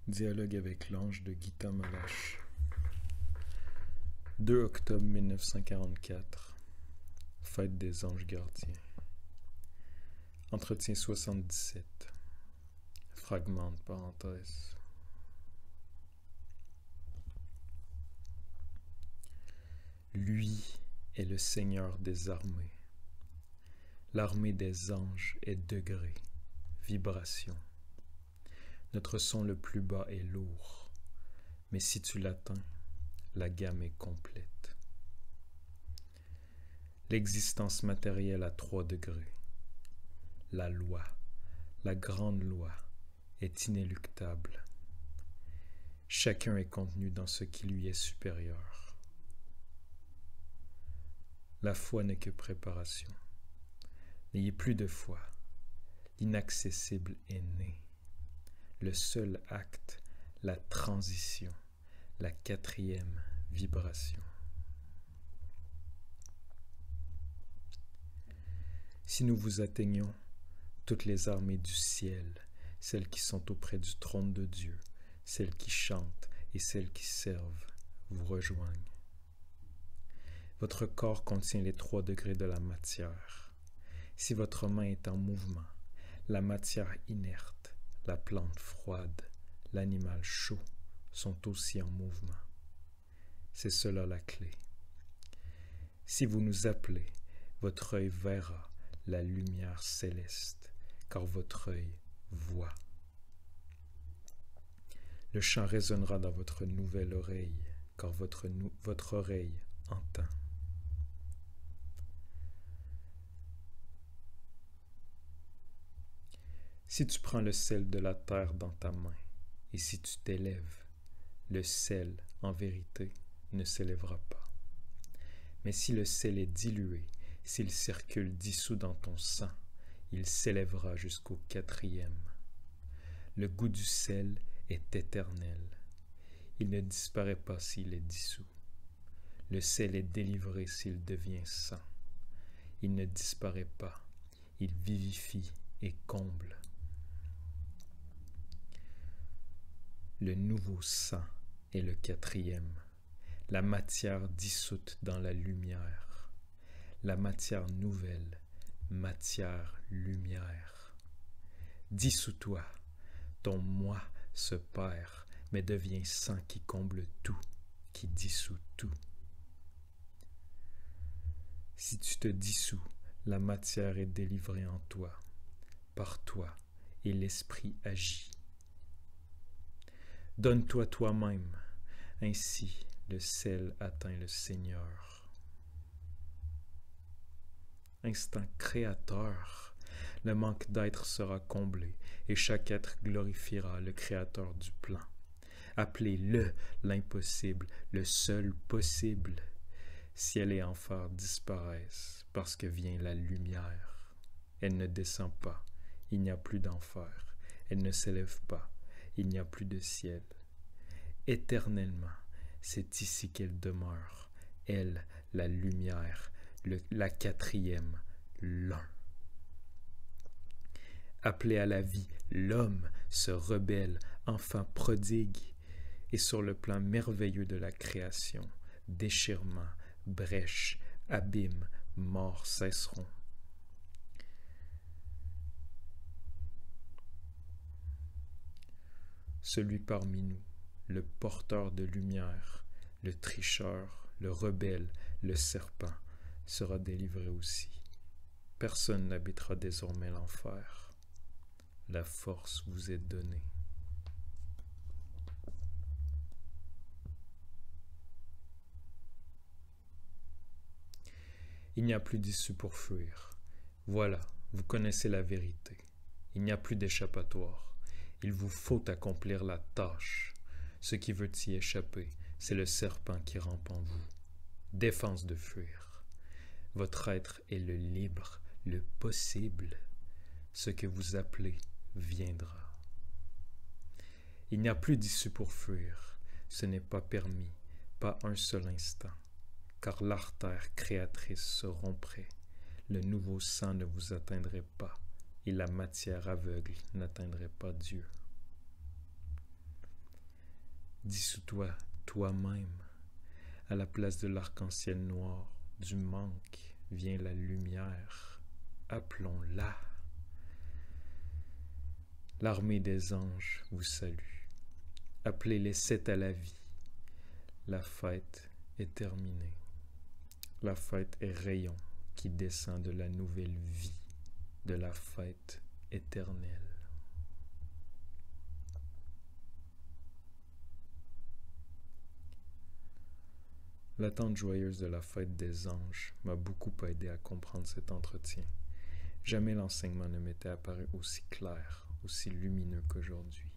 Dialogue avec l'ange de Gita Malache. 2 octobre 1944. Fête des anges gardiens. Entretien 77. Fragment de parenthèse. Lui est le Seigneur des armées. L'armée des anges est degré, vibration. Notre son le plus bas est lourd, mais si tu l'atteins, la gamme est complète. L'existence matérielle à 3 degrés. La loi, la grande loi, est inéluctable. Chacun est contenu dans ce qui lui est supérieur. La foi n'est que préparation. N'ayez plus de foi. L'inaccessible est né. Le seul acte, la transition, la 4e vibration. Si nous vous atteignons, toutes les armées du ciel, celles qui sont auprès du trône de Dieu, celles qui chantent et celles qui servent, vous rejoignent. Votre corps contient les 3 degrés de la matière. Si votre main est en mouvement, la matière inerte, la plante froide, l'animal chaud sont aussi en mouvement. C'est cela la clé. Si vous nous appelez, votre œil verra la lumière céleste, car votre œil voit. Le chant résonnera dans votre nouvelle oreille, car votre oreille entend. Si tu prends le sel de la terre dans ta main, et si tu t'élèves, le sel, en vérité, ne s'élèvera pas. Mais si le sel est dilué, s'il circule dissous dans ton sang, il s'élèvera jusqu'au 4e. Le goût du sel est éternel. Il ne disparaît pas s'il est dissous. Le sel est délivré s'il devient sang. Il ne disparaît pas. Il vivifie et comble. Le nouveau sang est le 4e, la matière dissoute dans la lumière, la matière nouvelle, matière-lumière. Dissous-toi, ton moi se perd, mais devient sang qui comble tout, qui dissout tout. Si tu te dissous, la matière est délivrée en toi, par toi, et l'esprit agit. Donne-toi toi-même, ainsi le sel atteint le Seigneur. Instant créateur, le manque d'être sera comblé et chaque être glorifiera le Créateur du plan. Appelez-le l'impossible, le seul possible. Ciel et enfer disparaissent parce que vient la lumière. Elle ne descend pas, il n'y a plus d'enfer. Elle ne s'élève pas. Il n'y a plus de ciel. Éternellement, c'est ici qu'elle demeure, elle, la lumière, la 4e, l'un. Appelé à la vie, l'homme se rebelle, enfant prodigue, et sur le plan merveilleux de la création, déchirement, brèche, abîme, mort cesseront. Celui parmi nous, le porteur de lumière, le tricheur, le rebelle, le serpent, sera délivré aussi. Personne n'habitera désormais l'enfer. La force vous est donnée. Il n'y a plus d'issue pour fuir. Voilà, vous connaissez la vérité. Il n'y a plus d'échappatoire. Il vous faut accomplir la tâche. Ce qui veut y échapper, c'est le serpent qui rampe en vous. Défense de fuir. Votre être est le libre, le possible. Ce que vous appelez viendra. Il n'y a plus d'issue pour fuir. Ce n'est pas permis, pas un seul instant. Car l'artère créatrice se romprait. Le nouveau sang ne vous atteindrait pas. Et la matière aveugle n'atteindrait pas Dieu. Dissous-toi toi-même. À la place de l'arc-en-ciel noir, du manque, vient la lumière. Appelons-la. L'armée des anges vous salue. Appelez les 7 à la vie. La fête est terminée. La fête est rayon qui descend de la nouvelle vie, de la fête éternelle. L'attente joyeuse de la fête des anges m'a beaucoup aidé à comprendre cet entretien. Jamais l'enseignement ne m'était apparu aussi clair, aussi lumineux qu'aujourd'hui.